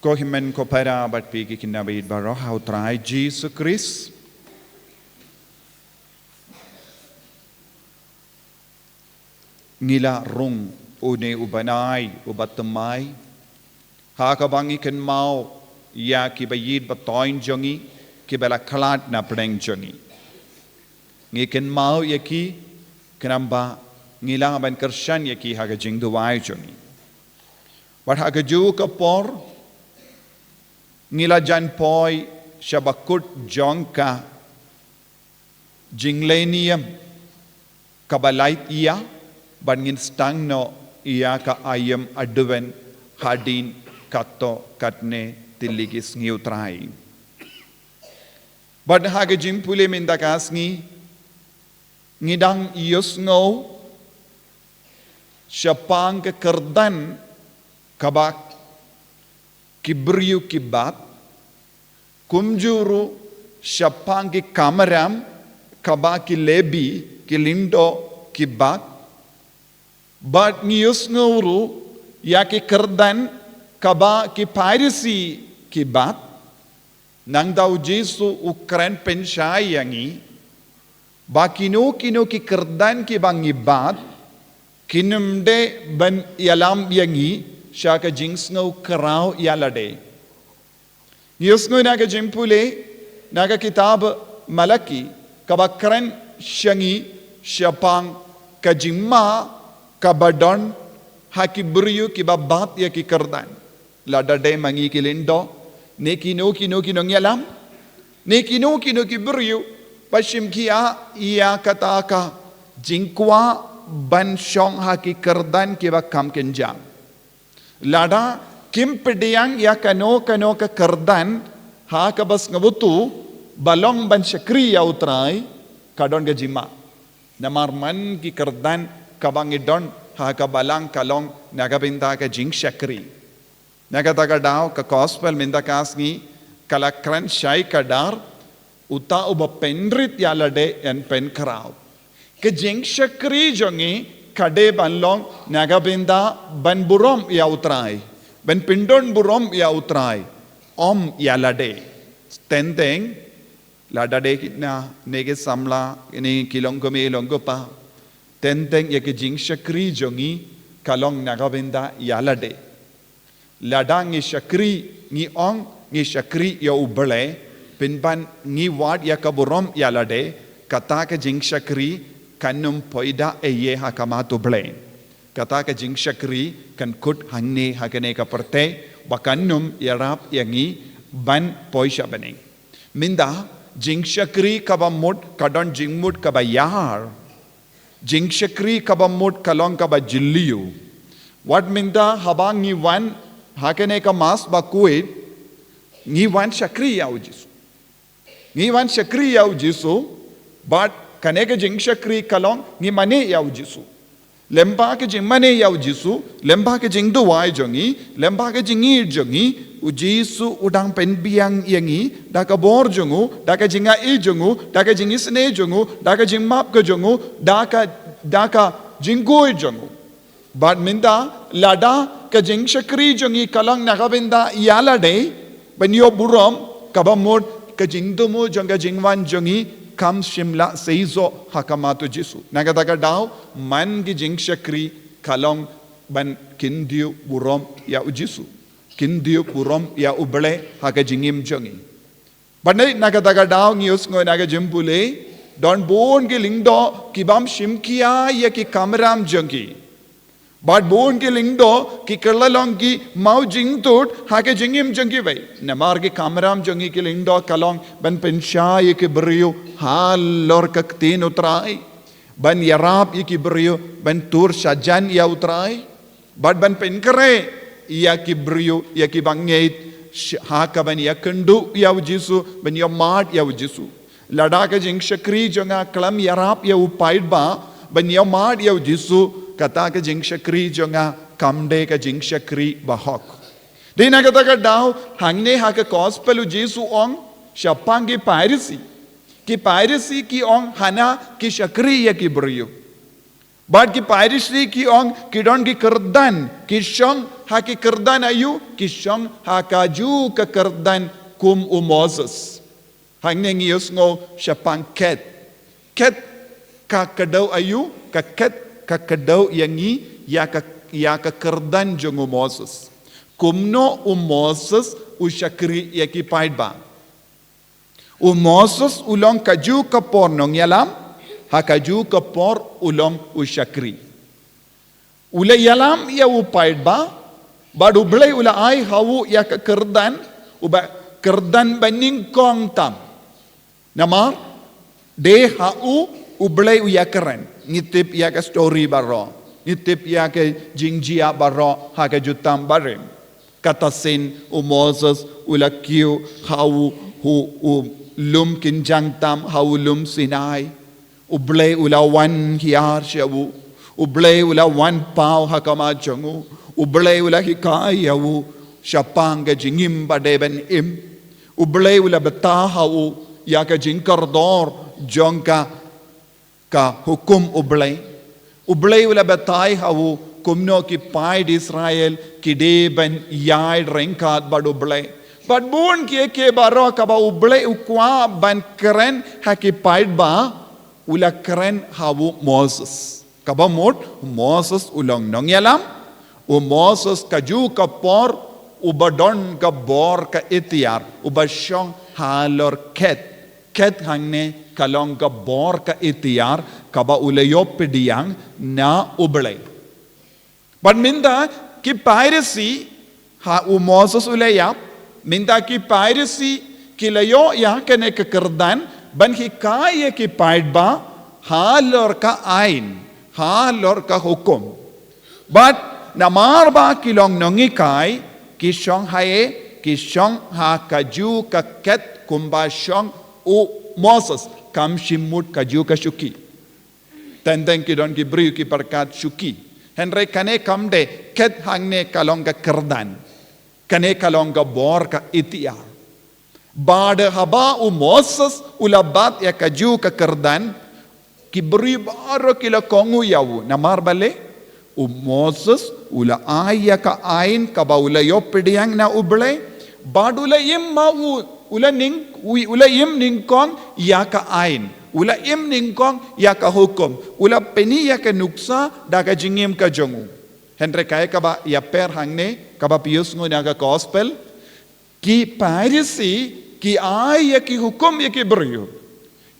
Ko himen ko para bat pigi kinabit baro how try Jesus Christ. Ngila rung une ubanai ubatamai. Hakabangi kan mau ya kibayid batoin jongi kibala kalat na preng jongi. Ngiken mau yaki kenamba ngila ban kershan yaki haga jing duwai jongi. But haga ju kapor ngila jan poi shabakut jongka jinglenium kabalait iya ban ngin stang no iya ka ayam aduven hadin kato katne tiligis ngiutrai. But haga jimpule mindakas ngidang iyos ngo syapang ke kerdan kabak kibriu kibat kumjuru syapang ki kamaram kabak ki lebi ki lindo kibat but ngiyos nguru ya ki kerdan kabak ki piracy kibat nang daw Jesu ukran pensay yangi ba kino ki kerdan ki bang ibat kinumde ban yalam yangi syaka jings ngau kerau yalade. Ngiyos ngau naga jimpule naga kitab malaki kabakran syangi syapang kajimma kabadon hakibriyu kibabat ya ki kerdan. Ladade mangi kilindo ne kino yalam ne kino kibriyu pashim kia ia kataka jingkwa ban syong haki kerdan kiba kam kenjang. Lada kim pediyang ya kano ka kerdan ha kabas ngabutu balong ban syakri ya utrai kadon ga jima. Namar man ki kerdan kabang idon ha ka balang kalong nagabinta ka jing syakri. Nagataga daw ka gospel minda kasngi kalakran syai kadar uta uba penrit yalade en pen kraw. Ke jing syakri jongi kade banlong nagabinda ban burom ya utrai. Ban pindon burom ya utrai. Om yalade. Tenteng ladade kitna nege samla ini kilongkome longopa. Tenteng ya ke jing syakri jongi kalong nagabinda yalade. Ladang ngi syakri ngi ong ngi syakri ya ubale pinban ngi wad ya kaburom ya lade kata ke jing syakri kanum poida eye hakamato ble kata ke jing syakri kan kut hangne hakane ka perte bakanum yarap yangi ban poisha bane minda jing syakri kabamut kadon jingmut kabayar jing syakri kabamut kalong kabajilliu what minda habang ngi wan hakane ka mas Bakhuid ngi wan syakri yaw Jesu. Ngi wan syakri yaw Jesu, but kaneka jing syakri kalong ngi mane yaw Jesu. Lemba ke jing mane yaw Jesu, lemba ke jing duwai jongi, lemba ke jing ir jongi, u Jesu udang penbiang yangi, da ka bor jongu, da ka jinga i jongu, da ka jing isne jongu, da ka jing map ke jongu, da ka jing goi jongu. But minda lada ka jing syakri jongi kalang nakabinda yalade banyo burom kabamod ka jing dumo jonga jingwan jongi kam shimla seizo hakamato Jesu nagataga daw man gi jing syakri kalang ban kindiu burom ya Jesu kindiu burom ya ubale haka jingim jongi banai nagataga daw ngius ngoy naga jimbule don bon gi lingdo kibam shimkia ya ki kamram jongi But bon ki lingdo ki kerlalong ki mau jing tut hake jingim jongi vai. Namar ki kameram jongi ki lingdo kalong ban pensha ye ki beriu halor kaktin utrai. Ban yarap ye ki beriu ban tur sajan ya utrai. But ban penkere ya ki beriu ya ki bangait haka ban ya kendu ya Jesu ban ya mat ya Jesu. Lada ka jing syakri jonga kalam yarap ya upaid ba ban ya mat ya Jesu. Kata ke jing syakri jonga kamde ke jing syakri bahok. Dina kata ke daw hangne ha ke gospel Jesu ong syapang ki piracy ki ong hana ki syakri ya ki beriu. But ki piracy ki ong ki don ki kerdan ki syong haki kerdan ayu kishong hakaju ke kerdan kum Moses. Hang ne ngius ngo syapang ket. Ket ka kedau ayu ka ket ka kedau yangi ya ka kerdan jongo Moses. Kumno Moses usyakri yaki paidba. Moses ulong kaju kapor nong yalam, hakaju kapor ulong usyakri. Ula yalam ya upaidba, badu belai ula ai hawu ya ka kerdan, uba kerdan baning kong tam. Nama de hau ublai uya keren, nitip ya ka story baro, nitip ya ka jingjia baro haka jutam barim. Kata sin Moses ula kiu hau hu lum kinjang tam hau lum Sinai, ublai ula wan hiar syawu, ublai ula wan pau hakama jangu, ublai ula hikai yawu syapang ka jingim badeben im, ublai ula betahau ya ka jingkar dor jongka ka hukum ublai ula betai hau kumno ki pai di Israel ki deben yai rengkat bad ublai bad bun ki baro ka ba ublai ukwa ban keren haki paid ba ula keren hau Moses ka ba mot Moses ulang nong yalam Moses kaju ka por ubadon ka bor ka itiar ubashong halor ket hangne kalong ka bor ka itiar kaba ulayop pediang na ublay. But minda ki piracy ha Moses ulayap minda ki piracy kilayo ya kene kekerdan ban hikaya ki paidba halor ka ain halor ka hukum. But namar ba kilong nongikai kishong hae kishong ha kaju ka ket kumbashong Moses kam shimut kaju ka syuki. Tenteng ki don ki beri ki berkat syuki. Henry kane kam de ket hangne kalong ka kerdan. Kane kalong ka bor ka itiar. Bade haba Moses ulabat ya kaju ka kerdan ki beri baro kila kongu yawu namar bale Moses ula aya ka ain ka ba ula yopediang na uble badula im mau ula im ningkong ya ka ain ula im ningkong ya ka hukum ula peni ya ka nuksa da ka jingim ka jongu henry kaya ka ba ya per hangne ka ba pius ngo na ka gospel ki parisi ki ay ya ki hukum ya ki beriu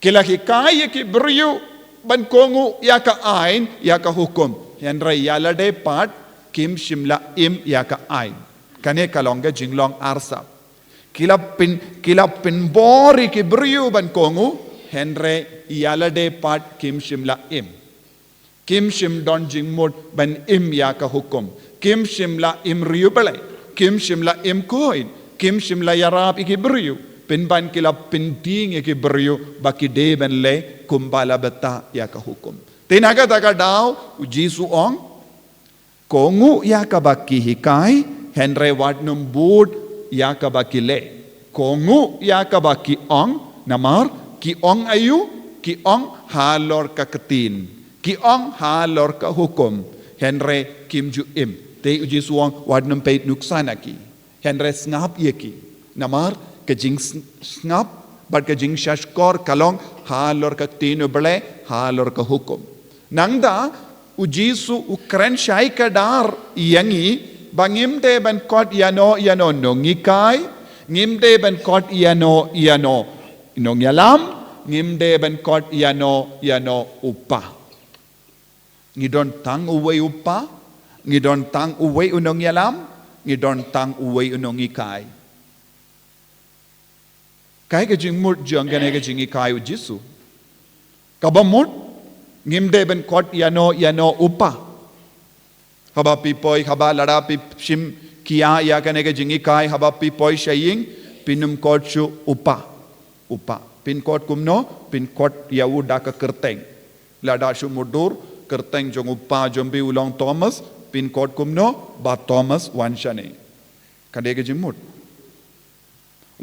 kila ki kaya ki beriu ban kongu ya ka ain ya ka hukum henry yalade part kim shimla im ya ka ain kane kalonga jinglong arsa kilapin bori ki beriu ban kongu henry yalade part kim shimla im kim shim don jingmut ban im ya ka hukum kim shimla im riu balai kim shimla im koin kim shimla yarab iki beriu pin ban kilapin ding iki beriu baki de ban le kumbala beta ya ka hukum tinaga taga daw jisu ong kongu ya ka baki hikai henry wadnum bud ya ka baki le kongu ya ka baki ong namar ki ong ayu ki ong halor ka ketin ki ong halor ka hukum henry kim ju im te uji suang wadnum peit nuksana ki henry Sgnap yeki namar ka jing Sgnap bad ka jing shashkor kalong halor ka ketin ubale halor ka hukum nangda uji su ukren shai ka dar yangi bangimde ban kot yano nongikai ngimde ban kot yano nong yalam ngimde ban kot yano upa ngidon tang Uwei upa ngidon tang Uwei unong yalam ngidon tang Uwei unong ikai kai ke jingmut jang gane ke jingi kai ujisu kabamut ngimde ban kot yano upa haba pipoi haba lada pip shim kia ya kane ke jingi kai haba pipoi shaying pinum kot shu upa pin kot kumno pin kot yawu da ka kerteng lada shu mudur kerteng jong upa jombi ulong Thomas pin kot kumno ba Thomas wanshane kade ke jimut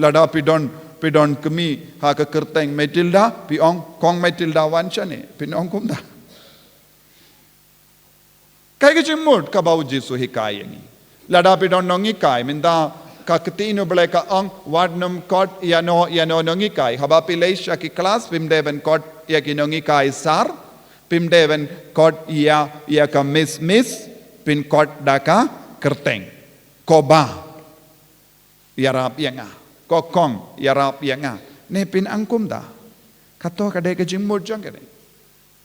lada pidon kemi ha ka kerteng Matilda pi ong kong Matilda wanshane pin ong kumda kai ke jimut ka bau jisu hikai ni Ladapi don nongikai minda kaketino bele ka ang wadnum kot yano nongikai habapi leisha ki kelas pimdeven kot ya ki nongikai sar pimdeven kot ya ka miss pin kot daka kerteng koba yarap yanga kokong yarap yanga ne pin angkum da kato kade ke jingmur jang kade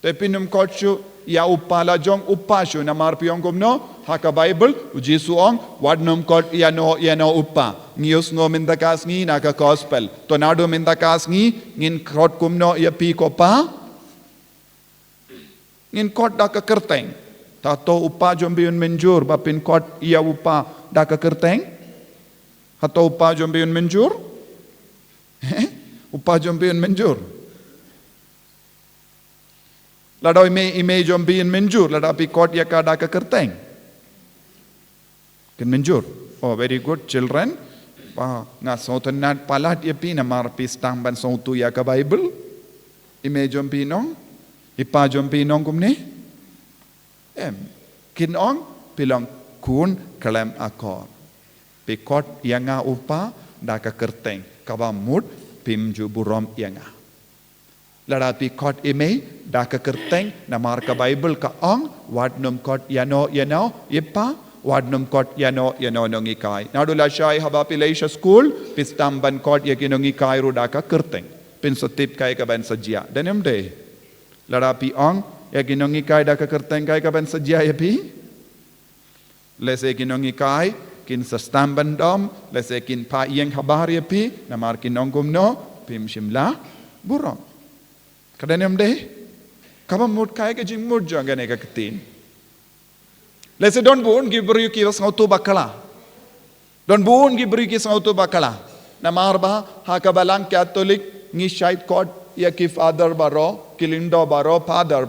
te pinum kot chu ya upala jong upashu namar piong kumno haka Bible ujisu ong wadnum kot yano uppa ngius ngo mindakas ngi naka gospel to Naduh mindakas ngi ngin kot kumno ya pi kopa ngin kot daka kerteng tato uppa jombiun menjur bapin kot ya uppa daka kerteng hato uppa jombiun menjur uppa jombiun menjur Ladau ime jombiun menjur ladapi kot ya kada ka kerteng ken menjur oh very good children pa nga sautan nat palat ya pi na marpis tang ban sautu ya ka Bible ime jompinong ipa jompinong kumne kinong pilang kun kalam akor pi kot yanga upa da ka kerteng kabamut pimju burom yanga Ladapi kot ime da ka kerteng na marka Bible ka ong wadnum kot yano ipa wadnum kot yano nongikai nadula shai habapi leisha school pistamban kot ya kinongikai ru da ka kerteng pin sotip kai ka ban sajia denem de ladapi ong ya kinongikai da ka kerteng kai ka ban sajia ya pi lese kinongikai kin sastamban dom lese kin pa yang habar ya pi na mar kinongkum no pim shimla burong Kadenem deh, kaba mut kaya ke jing mut jangan eka ketin. Let's say don't buun gibri ki sautu bakala. Don't buun gibri ki sautu bakala. Namarba hakabalang Catholic ngi shait kot ya ki Phadar baro kilindo baro Phadar.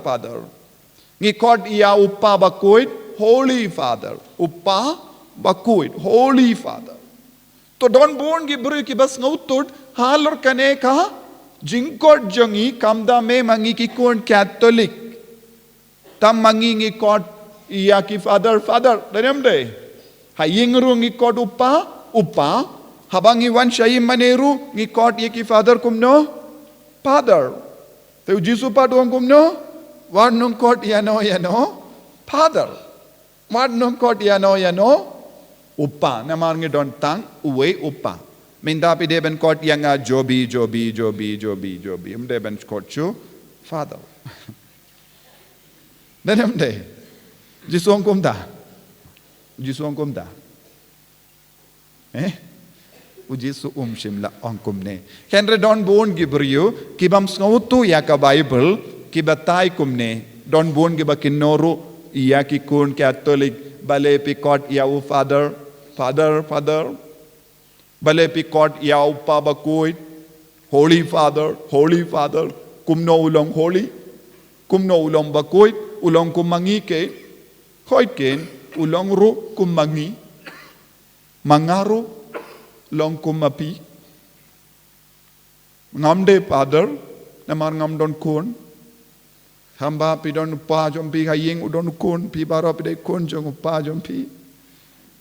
Ngi kot ya uppa Bakhuid Holy Father. Uppa Bakhuid Holy Father. To don't buun gibri ki bas ngautut halor kane ka Jingkot jongi kamda me mangi ki kon Catholic tam mangi ngi kot iya ki Phadar denem de haying ru ngi kot uppa habangi wan shayim maneru ngi kot ye ki Phadar kumno Phadar te jisu pa dong kumno warnung kot yano Phadar warnung kot yano uppa namar ngi don tang Uwei uppa Minda pi deben kot yang jobi. Deben kot chu Father. Denem de. Jisuang kumda. Ujisu shimla kumne. Henry don bon gibriu kibam snautu ya ka Bible kibatai kumne. Don bon giba kinoru ya ki kun Catholic Balei pi kot ya Father. Balei pi kot ya uppa Bakhuid Holy Father kumno ulong holy kumno ulong Bakhuid ulong kumangi ke khoit ken ulong ru kumangi mangaru long kumapi ngamde Phadar namar ngam don kun hamba pi don uppa jompi haying udon kun pi baro pi de kun jong uppa jompi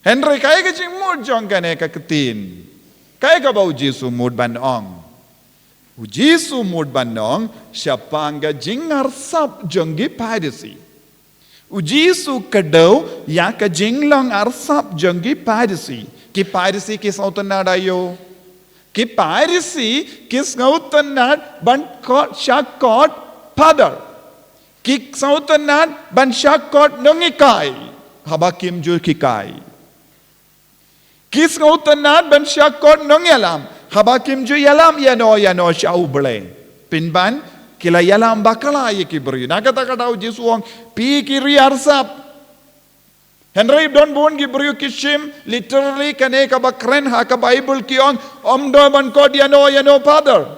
Henry kaya ke jing mud jong kane ka ketin Kaya ka ba ujisu mud banong? Ujisu mud banong siapa angga jingar sap jenggi piracy. Ujisu kadau ya ka jinglang arsap jenggi piracy. Ki piracy kis autan nadayo. Ki piracy kis ngautan nad ban kot shakot Phadar. Ki sautan nad ban shakot nongikai. Habakim jul kikai. Kis ngautanat ban syakot nong yalam. Habakim ju yalam yano syau belai. Pinban kila yalam bakala ye kibri. Nakata-kata uji suang pi kiri arsap. Henry don bon kibri kishim literally kane ka bakren ha ka Bible kiong omdo ban kod yano Phadar.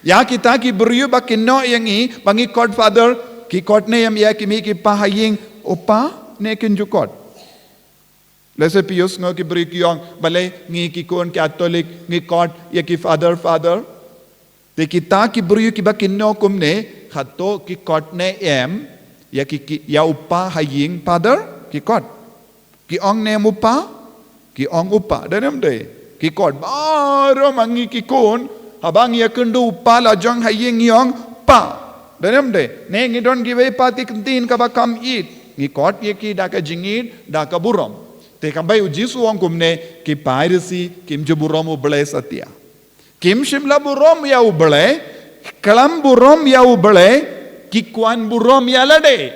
Ya kita kibri bakinno yangi bangi kod Phadar ki kod ne yam ya kimi ki pahaying upa ne kinjukot. Lese pius ngo ki beri kiong balai ngi ki kon Catholic ngi kot ya ki Phadar te kita ki beri ki bakinno kumne khato ki kot ne ya ki ya uppa haying Phadar ki kot Ki ong nem upa, ki ong upa. Dalam day. Ki Khot baru mangi ki kun, habang ia kendu upa la jong hayeng yong pa. Dalam day. Ne ngidon giwe pati kentin kaba kam eat. Ki Khot ye ki da ka jingit, da ka burom. Te kambai ujisu ong kumne ki piracy kim je burom uble satya. Kim shimla burom ya uble, kalam burom ya uble, ki kwan burom ya lade.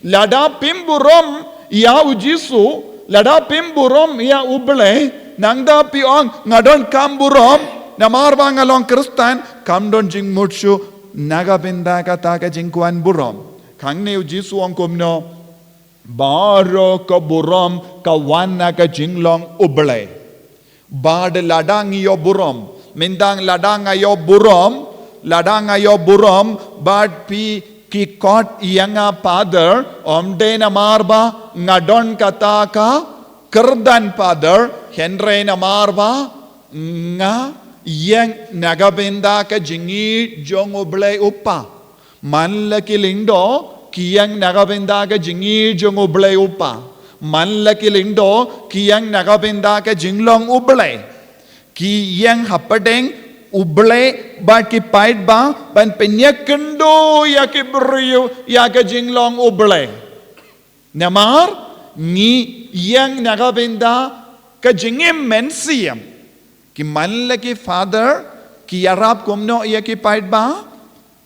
Lada pim burom ya ujisu, lada pim burom ya uble, nangda piong ngadon kam burom, namar bang along Kristan, kam don jing mutshu, naga binda kata ka jing kwan burom. Kang ne ujisu ong kumno, baro ka burom ka wana ka jing long uble. Bad ladang yo burom. Mindang ladang ayo burom, but pi ki Khot yanga Phadar, omde na marba, ngadon kataka, kerdan Phadar, henre na marba, nga yang nagabenda ka jingi jong uble upa. Manlaki lindo, kiyang nagabenda ka jingi jong uble upa. Manlaki lindo, kiyang nagabenda ka jinglong uble. Ki yang hapadeng uble ba ki pait ba ban penyakendo ya ki beriu ya ka jinglong uble. Namar ni yang nagabenda ka jingim mensiam. Ki manla ki Phadar ki yarap kumno ya ki pait ba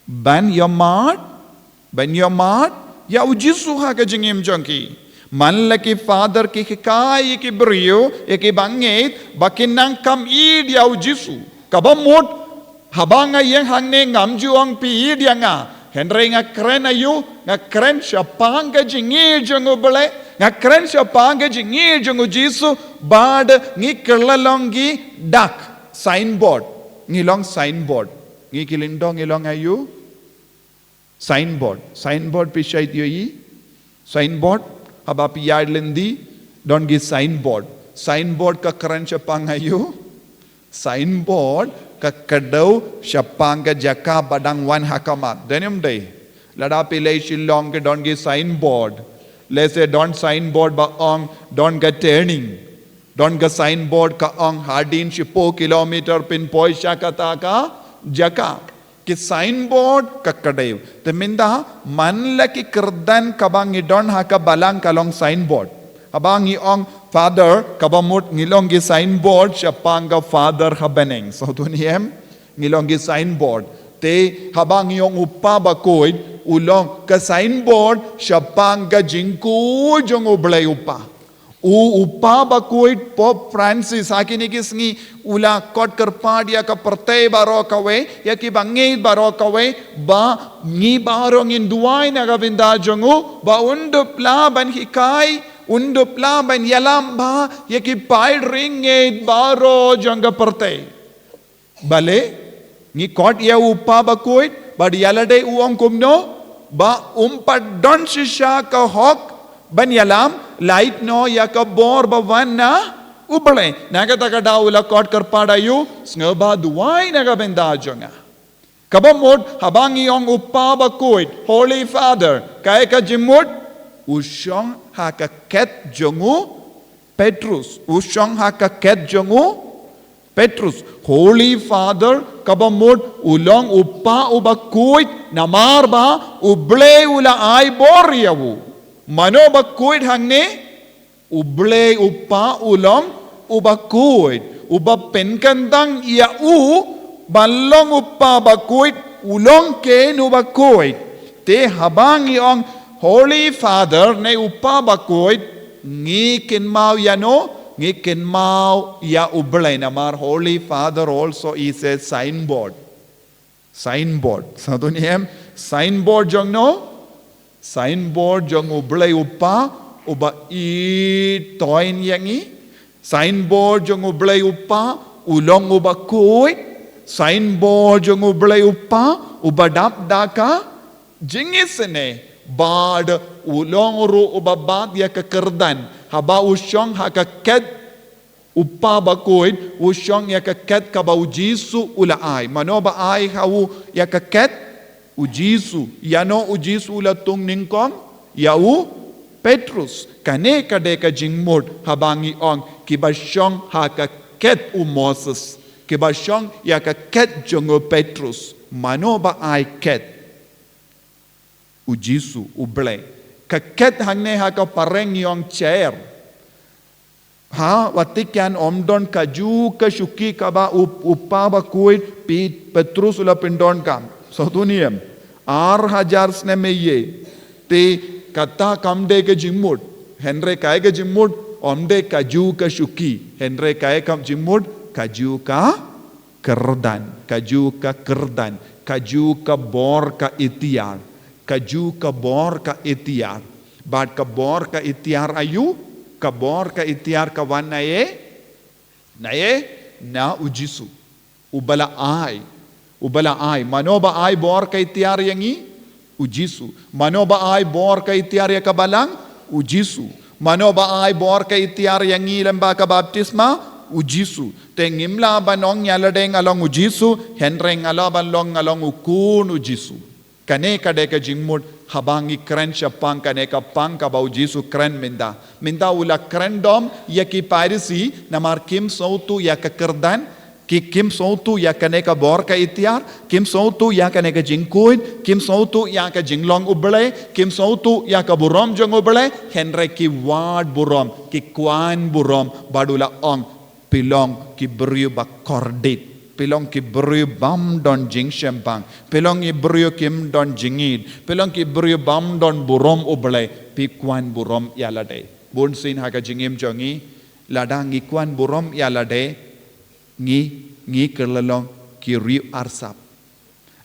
ban yamat ya ujisu ha ka jingim jongki. Manla ki Phadar ki hikai ki beriu, ki bangit, bakinang kam id ya ujisu. Kabamut, habang yang hangne ngamjuang pi id ya nga. Henry nga kren ayu, nga kren siapang ka jingi jong ubale, nga kren siapang ka jingi jong ujisu, bad ngi kerlalongi dak, signboard. Ngilong signboard. Ngi kilindong ngilong ayu, signboard pisait yoi, signboard. Haba piyad lendi, don't give signboard. Signboard ka keren siapang ayu. Signboard ka kadau siapang ka jaka badang wan hakamat. Denim day. Lada pilay shillong ka don't give signboard. Let's say don't signboard ba ong don't get turning. Don't get signboard ka ong hardin 10 kilometer pin poy siya kata ka jaka. Ki signboard kakadayo. Teminda manla ki kerdan kabang idon haka balang kalong signboard. Habang iong Phadar kabamut ngilong ki signboard siapang ka Phadar habeneng. So tuniem ngilong ki signboard. Te habang iong upa Bakhuid ulong ka signboard siapang ka jingku jong ublay upa. Upa Bakhuid Pope Francis hakinikis ngi ula Khot kerpad ya ka pertay baro kawe ya ki bangit baro kawe ba ngi baro ngin duay na gabinda jongu ba undup la ban hikai undup la ban yalam ba ya ki pai ringit baro jongga pertay Balei ngi Khot ya upa Bakhuid ba yalade uong kumno ba umpat don shisha ka hok ban yalam light no ya ka bor bawan na ubale naga taka daula Khot kerpada yu sngoba duai naga benda jonga kabamod habang iyong upa Bakhuid Holy Father kaya ka jimut usyong hakaket jongu Petrus usyong hakaket jongu Petrus Holy Father kabamod ulong upa Bakhuid namarba uble ula ay bor yawu Mano Bakhuid hangne uble upa ulong Bakhuid uba penkantang ia balong upa Bakhuid ulong ke nu Bakhuid te habang iong Holy Father ne upa Bakhuid ngi kinmao yano ngi kinmao ya uble namar Holy Father also is a signboard satu niem signboard jong no signboard jong ublay upa uba I toin yangi signboard jong ublay upa ulong Bakhuid signboard jong ublay upa uba dap daka jingisene bad ulong ru uba bat ya kekerdan haba usyong hakaket upa Bakhuid usyong ya kaket kaba ujisu ula ay mano ba ay hawu ya kaket ujisu yano ujisu ula tung ningkong yau Petrus kane kadeka jingmod habangi ong kibasyong haka ket u Moses kibasyong yaka ket jongo Petrus manoba ai ket u Jisu u ble ka ket hangne haka pareng yong chair ha watikyan omdon kaju ka syuki ka ba upa Bakhuid pi Petrus ula pindon kam sotuniam 6000 sne meye te kata kamde ke jimud henre kai ke jimud omde kaju ka syuki henre kai kam jimud kaju ka kerdan kaju ka bor ka itiar kaju ka bor ka itiar bad ka bor ka itiar ayu ka bor ka itiar ka wan nae na ujisu ubala ai manoba ai bor ka itiar yangi ujisu manoba ai bor ka itiar ya kabalang ujisu manoba ai bor ka itiar yangi lemba ka baptisma ujisu tengimla banong yaladeng along ujisu henreng alabalong along ukun ujisu kane kadeka jingmud habangi kren syapang kane ka pang ka bau jisu kren minda ula kren dom ya ki parisi namar kim sautu ya ka kerdan ki kim sautu ya kane ka bor ka itiar kim sautu ya kane ka jingkuin kim sautu ya ka jinglong uble kim sautu ya ka burom jong uble henre ki wad burom ki kwan burom badula ong pilong ki beriu bakordit pilong ki beriu bam don jing syempang pilong ki beriu kim don jingid pilong ki beriu bam don burom uble pi kwan burom ya lade bun sin ha ka jingim jongi ladang ki kwan burom ya lade ngi kerlalong ki riu arsap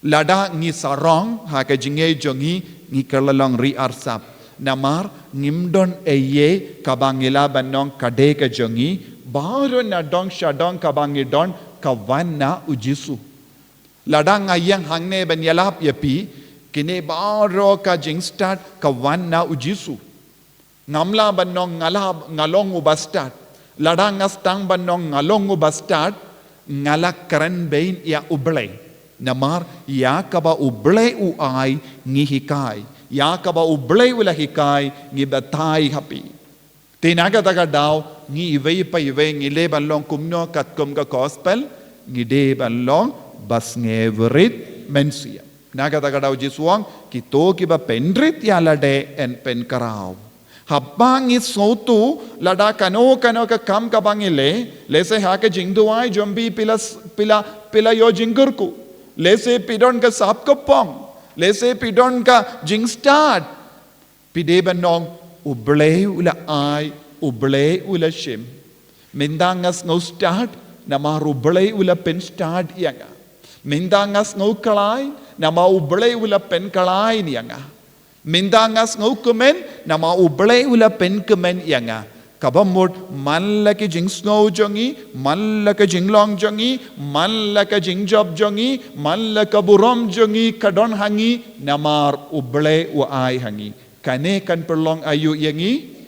lada ngi sarong ha ka jinge jongi ngi kerlalong ri arsap namar ngimdon eye kabangila banong kade ka jongi baro na dong shadong kabangidon kawanna ujisu lada ngayang hangne banyalap yapi kine baro ka jing start kawanna ujisu ngamla banong ngalong ubastat ladang ngastang banong ngalong ubastat ngalak keren bain ya ublay namar ya kaba ublay uay ngihikai ya kaba ublay ulahikai ngibatay hapi tinaga taga daw ngi iway pa iway ngile banlong kumno kat kum ka gospel ngide banlong bas ngeverit mensia naga taga daw jisuang kito kiba pendrit ya lade en pen karaw habang isotu lada kano ka kam kabangile lese ha ka jingduai jombi pila yo jingurku lese pidon ka sap kapong lese pidon ka jingstad pide banong uble ula ai uble ula shim mindangas no start nama uble ula pen start yanga mindangas no kalai nama uble ula pen kalai yanga mindangas ngukumen nama ublay ula pen kemen yanga kabamud mallaki jing snow jongi mallaka jinglong jongi mallaka jingjob jongi mallaka burom jongi kadon hangi namar ublay wa ai hangi kane kan perlong ayu yangi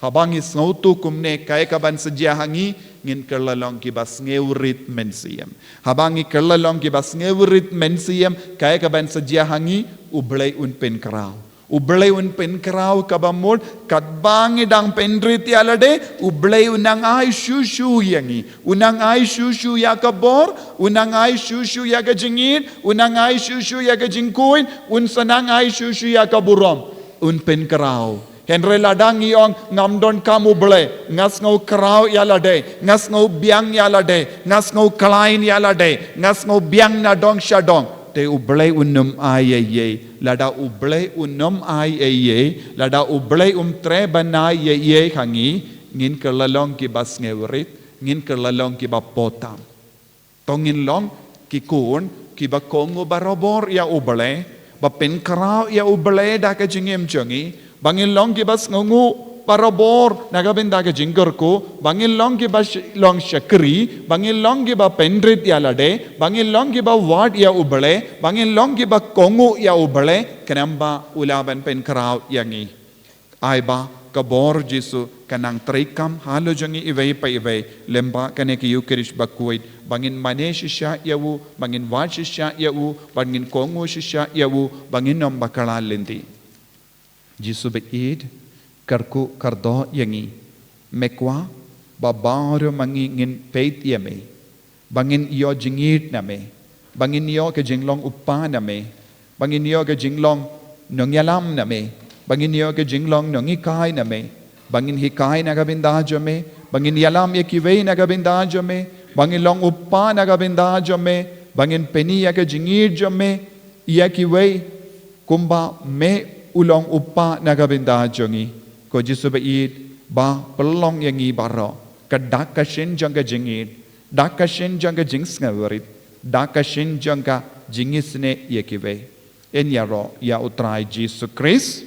habangi snow tu kumne kay kaban sedia hangi ngin kerlalong kibas ngeurit mensiam habangi kerlalong kibas ngeurit mensiam kay kaban sedia hangi ublay un pen kerau ublay un pen kerau kabamud katbangi dang pendrit yalade ublay unang ay shushu yangi unang ay shushu ya kabor unang ay shushu ya kajingid unang ay shushu ya kajingkuin un sanang ay shushu ya kaburom un pen kerau henre ladang iong ngamdon kamu ble ngas ngau kerau yalade ngas ngau biang yalade ngas ngau kalain yalade ngas ngau biang na dong shadong te ublay unum ayeye lada ublay unum ayeye lada ublay tre banay yeye hangi ngin kerlalong ki bas ngewrit ngin kerlalong ki bapotam tongin long ki kun ki bakongo barobor ya ublay bapen kerau ya ublay da ka jingem jongi bangin long ki bas ngungu parabor nagabinda ke jingger ko bangin long ki ba long shakri bangin long ki ba pendrit ya lade bangin long ki ba wad ya ubale bangin long ki ba kongu ya ubale kenamba ulaban pen kraw yangi ai ba kabor jisu kanang trikam halo jangi iway pa iway lemba kane ki yukirish Bakhuid bangin mane shisha yawu bangin wad shisha yawu bangin kongu shisha yawu bangin nom bakala lendi jisu beid karku kardo yangi mekwa babaro mangingin peit yame bangin iyo jingit name bangin iyo ke jinglong upa name bangin iyo ke jinglong nongyalam name bangin iyo ke jinglong nongikai name bangin hikai nagabindajame bangin yalam yekiwei nagabindajame bangin long upa nagabindajame bangin peniya ke jingit jame yekiwei kumba me ulong upa nagabindajongi ko jisubait ba pelong yangi baro kadakashin jangga jingit dakashin jangga jingsngawarit dakashin jangga jingisne yekiwe en yaro ya utrai Jesus Christ